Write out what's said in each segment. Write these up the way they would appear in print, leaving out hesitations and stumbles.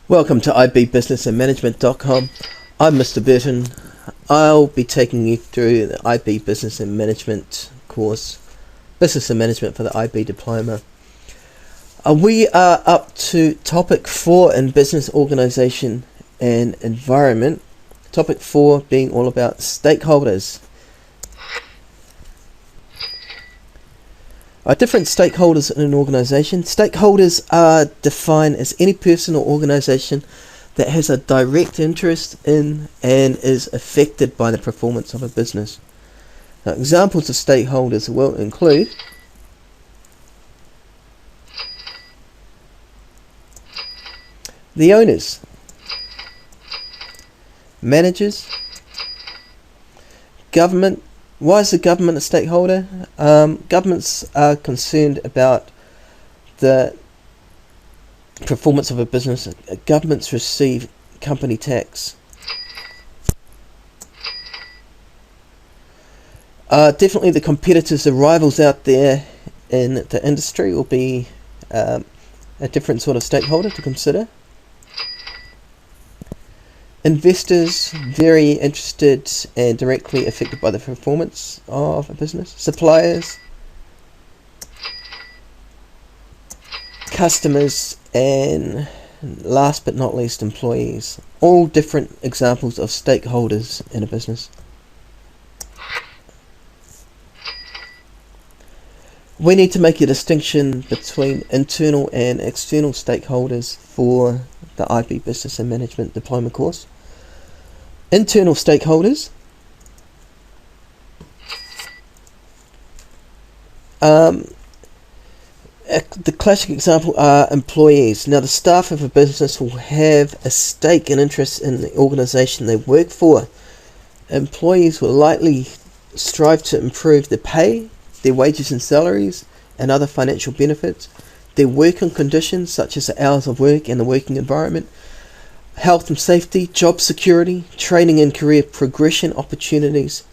Welcome to ibbusinessandmanagement.com. I'm Mr. Burton. I'll be taking you through the IB Business and Management course, Business and Management for the IB Diploma. We are up to Topic 4 in Business Organisation and Environment. Topic 4 being all about stakeholders. Different stakeholders in an organisation. Stakeholders are defined as any person or organisation that has a direct interest in and is affected by the performance of a business. Now, examples of stakeholders will include the owners, managers, government. Why is the government a stakeholder? Governments are concerned about the performance of a business. Governments receive company tax. Definitely the competitors, the rivals out there in the industry will be a different sort of stakeholder to consider. Investors, very interested and directly affected by the performance of a business. Suppliers, customers, and last but not least, employees. All different examples of stakeholders in a business. We need to make a distinction between internal and external stakeholders for the IB Business and Management Diploma course. Internal stakeholders the classic example are employees. Now, the staff of a business will have a stake and interest in the organisation they work for. Employees will likely strive to improve their pay, their wages and salaries, and other financial benefits. Their working conditions, such as the hours of work and the working environment, health and safety, job security, training and career progression opportunities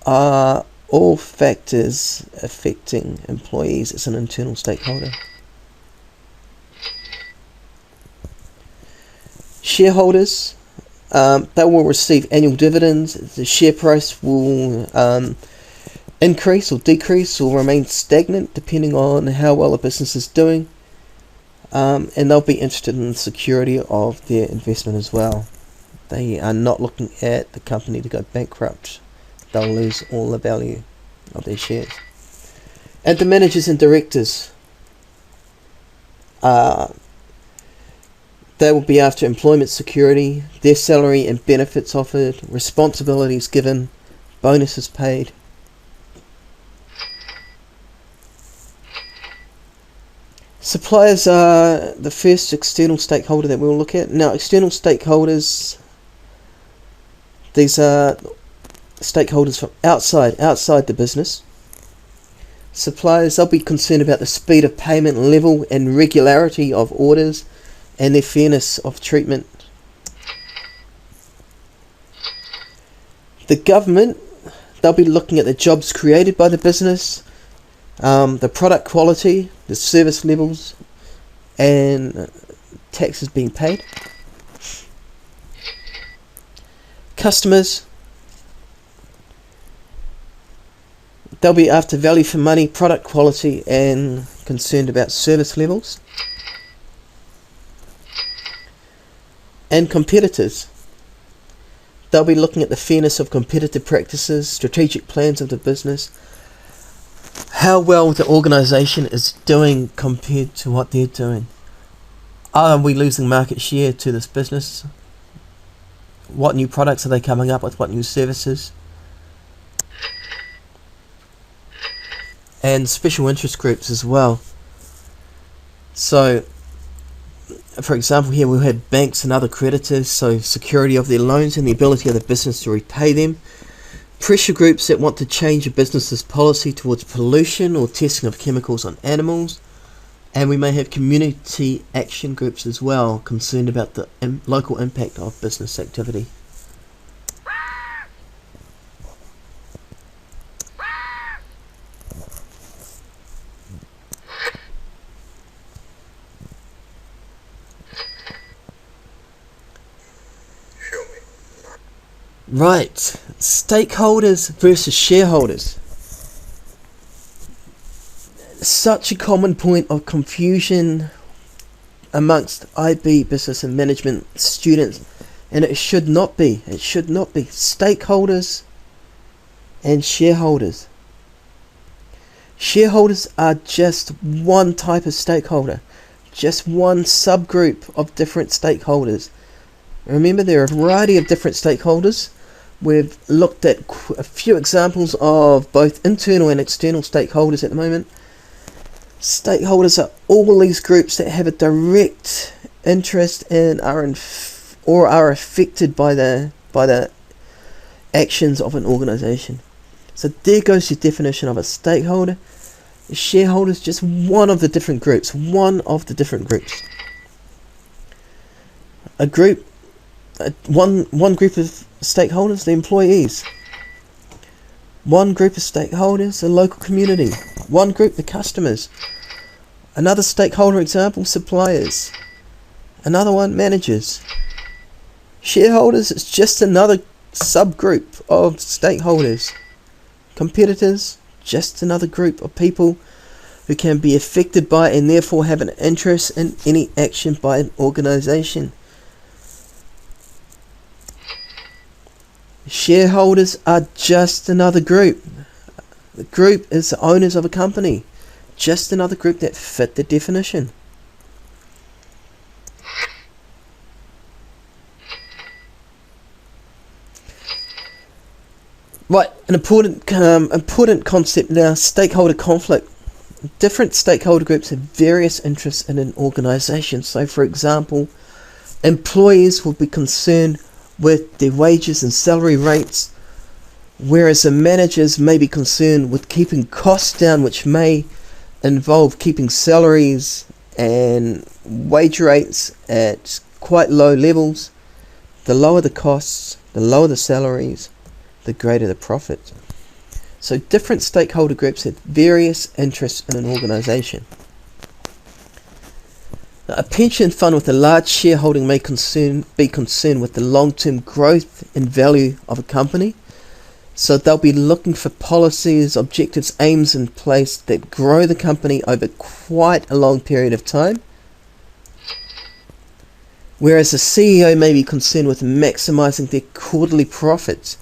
are all factors affecting employees as an internal stakeholder. Shareholders, they will receive annual dividends. The share price will increase or decrease or remain stagnant depending on how well a business is doing. And they'll be interested in the security of their investment as well. They are not looking at the company to go bankrupt. They'll lose all the value of their shares. And the managers and directors, they will be after employment security, their salary and benefits offered, responsibilities given, bonuses paid. Suppliers are the first external stakeholder that we'll look at. Now, external stakeholders, these are stakeholders from outside the business. Suppliers, they'll be concerned about the speed of payment, level and regularity of orders, and their fairness of treatment. The government, they'll be looking at the jobs created by the business, the product quality, the service levels, and taxes being paid. Customers, they'll be after value for money, product quality, and concerned about service levels. And competitors, they'll be looking at the fairness of competitive practices, strategic plans of the business, how well the organisation is doing compared to what they're doing. Are we losing market share to this business? What new products are they coming up with? What new services? And special interest groups as well. So, for example, here we have banks and other creditors, so security of their loans and the ability of the business to repay them. Pressure groups that want to change a business's policy towards pollution or testing of chemicals on animals. And we may have community action groups as well, concerned about the local impact of business activity. Right, stakeholders versus shareholders. Such a common point of confusion amongst IB business and management students, and it should not be. It should not be. Stakeholders and shareholders. Shareholders are just one type of stakeholder, just one subgroup of different stakeholders. Remember, there are a variety of different stakeholders. We've looked at a few examples of both internal and external stakeholders at the moment. Stakeholders are all these groups that have a direct interest in or are affected by the actions of an organisation. So there goes your definition of a stakeholder. A shareholder is just one of the different groups. One group of stakeholders, the employees. One group of stakeholders, the local community. One group, the customers. Another stakeholder example, suppliers. Another one, managers. Shareholders is just another subgroup of stakeholders. Competitors, just another group of people who can be affected by and therefore have an interest in any action by an organisation. Shareholders are just another group. The group is the owners of a company. Just another group that fit the definition. Right, an important concept now, stakeholder conflict. Different stakeholder groups have various interests in an organisation. So, for example, employees will be concerned with their wages and salary rates, whereas the managers may be concerned with keeping costs down, which may involve keeping salaries and wage rates at quite low levels. The lower the costs, the lower the salaries, the greater the profit. So different stakeholder groups have various interests in an organisation. A pension fund with a large shareholding may be concerned with the long-term growth and value of a company. So they'll be looking for policies, objectives, aims in place that grow the company over quite a long period of time. Whereas the CEO may be concerned with maximising their quarterly profits.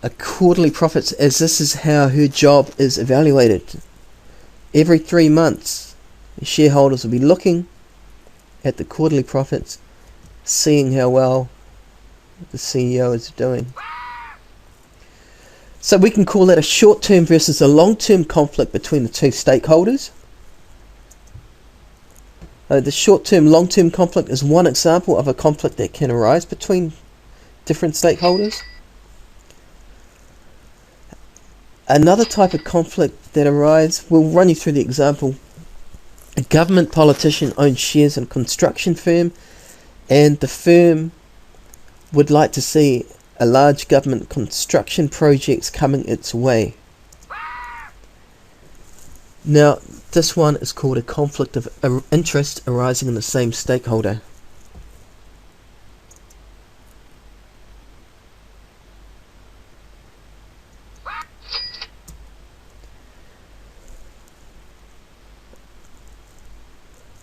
As this is how her job is evaluated. Every 3 months, the shareholders will be looking at the quarterly profits, seeing how well the CEO is doing. So we can call that a short-term versus a long-term conflict between the two stakeholders. The short-term, long-term conflict is one example of a conflict that can arise between different stakeholders. Another type of conflict that arises, we'll run you through the example. A government politician owns shares in a construction firm, and the firm would like to see a large government construction project coming its way. Now, this one is called a conflict of interest arising in the same stakeholder.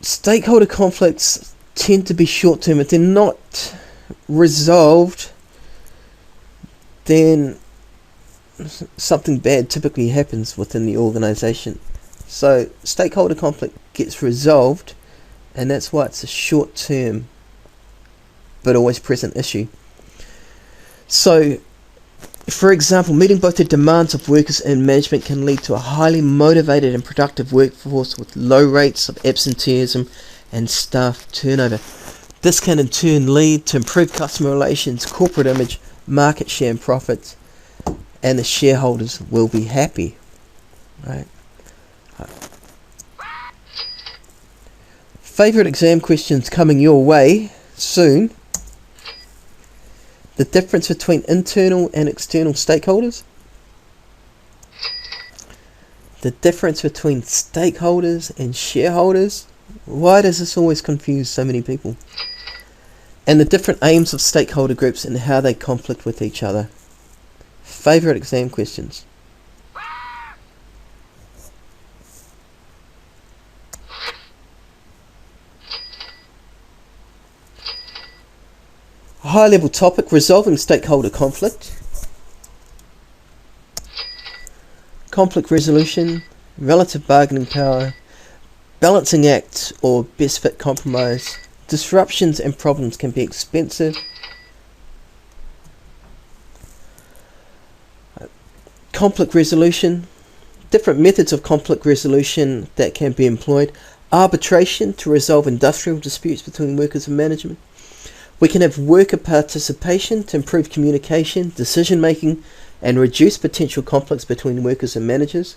Stakeholder conflicts tend to be short-term. If they're not resolved, then something bad typically happens within the organisation. So stakeholder conflict gets resolved, and that's why it's a short-term but always present issue. So, for example, meeting both the demands of workers and management can lead to a highly motivated and productive workforce with low rates of absenteeism and staff turnover. This can in turn lead to improved customer relations, corporate image, market share and profits, and the shareholders will be happy. Right? Favourite exam questions coming your way soon. The difference between internal and external stakeholders. The difference between stakeholders and shareholders. Why does this always confuse so many people? and the different aims of stakeholder groups and how they conflict with each other. Favourite exam questions? High level topic, resolving stakeholder conflict, conflict resolution, relative bargaining power, balancing act or best fit compromise. Disruptions and problems can be expensive. Conflict resolution, different methods of conflict resolution that can be employed. Arbitration to resolve industrial disputes between workers and management. We can have worker participation to improve communication, decision making, and reduce potential conflicts between workers and managers.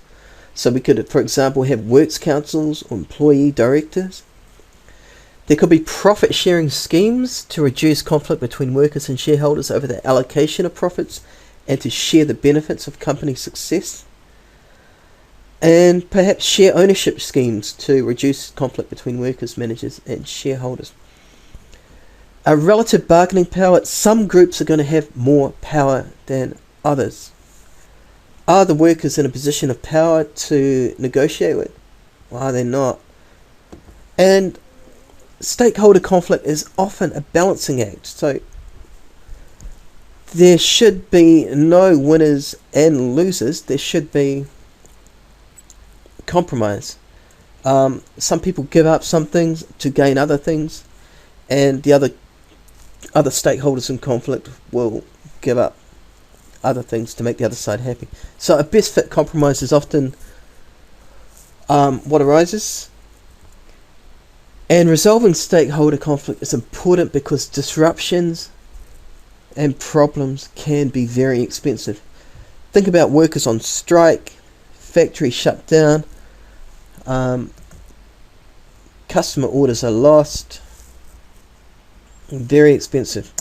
So we could, for example, have works councils or employee directors. There could be profit sharing schemes to reduce conflict between workers and shareholders over the allocation of profits and to share the benefits of company success. And perhaps share ownership schemes to reduce conflict between workers, managers and shareholders. A relative bargaining power, some groups are going to have more power than others. Are the workers in a position of power to negotiate with? Or are they not? And stakeholder conflict is often a balancing act. So there should be no winners and losers. There should be compromise. Some people give up some things to gain other things, and the other stakeholders in conflict will give up other things to make the other side happy. So a best fit compromise is often what arises. And resolving stakeholder conflict is important because disruptions and problems can be very expensive. Think about workers on strike, factory shut down, customer orders are lost. Very expensive.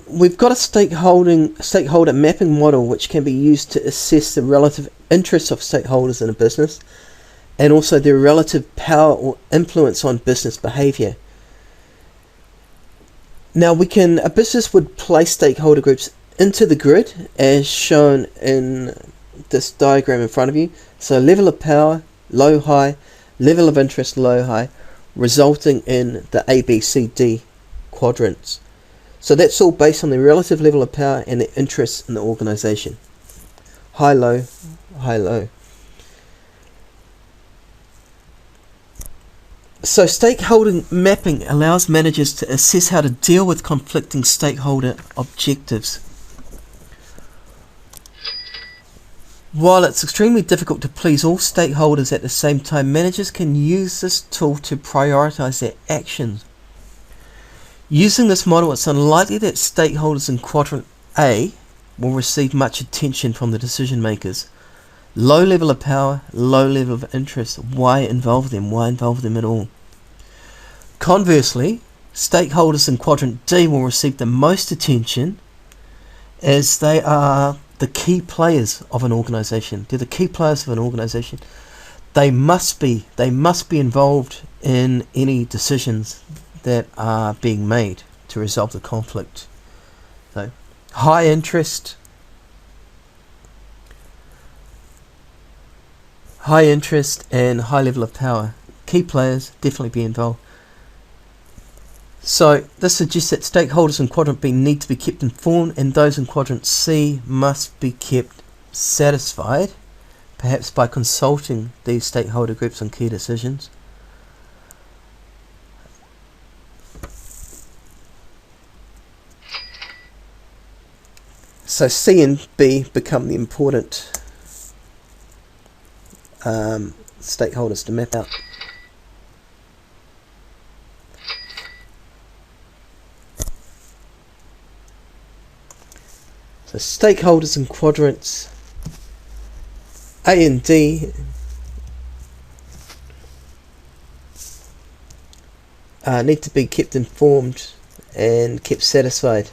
We've got a stakeholder mapping model which can be used to assess the relative interests of stakeholders in a business and also their relative power or influence on business behaviour. Now a business would place stakeholder groups into the grid as shown in this diagram in front of you. So level of power, low, high, level of interest, low, high, resulting in the A, B, C, D quadrants. So that's all based on the relative level of power and the interest in the organisation. High, low, high, low. So stakeholder mapping allows managers to assess how to deal with conflicting stakeholder objectives. While it's extremely difficult to please all stakeholders at the same time, managers can use this tool to prioritise their actions. Using this model, it's unlikely that stakeholders in quadrant A will receive much attention from the decision makers. Low level of power, low level of interest. Why involve them? Why involve them at all? Conversely, stakeholders in quadrant D will receive the most attention as they are the key players of an organisation. They're the key players of an organisation. They must be involved in any decisions that are being made to resolve the conflict. So, high interest and high level of power. Key players definitely be involved. So this suggests that stakeholders in quadrant B need to be kept informed, and those in quadrant C must be kept satisfied, perhaps by consulting these stakeholder groups on key decisions. So C and B become the important stakeholders to map out. So stakeholders in quadrants A and D need to be kept informed and kept satisfied.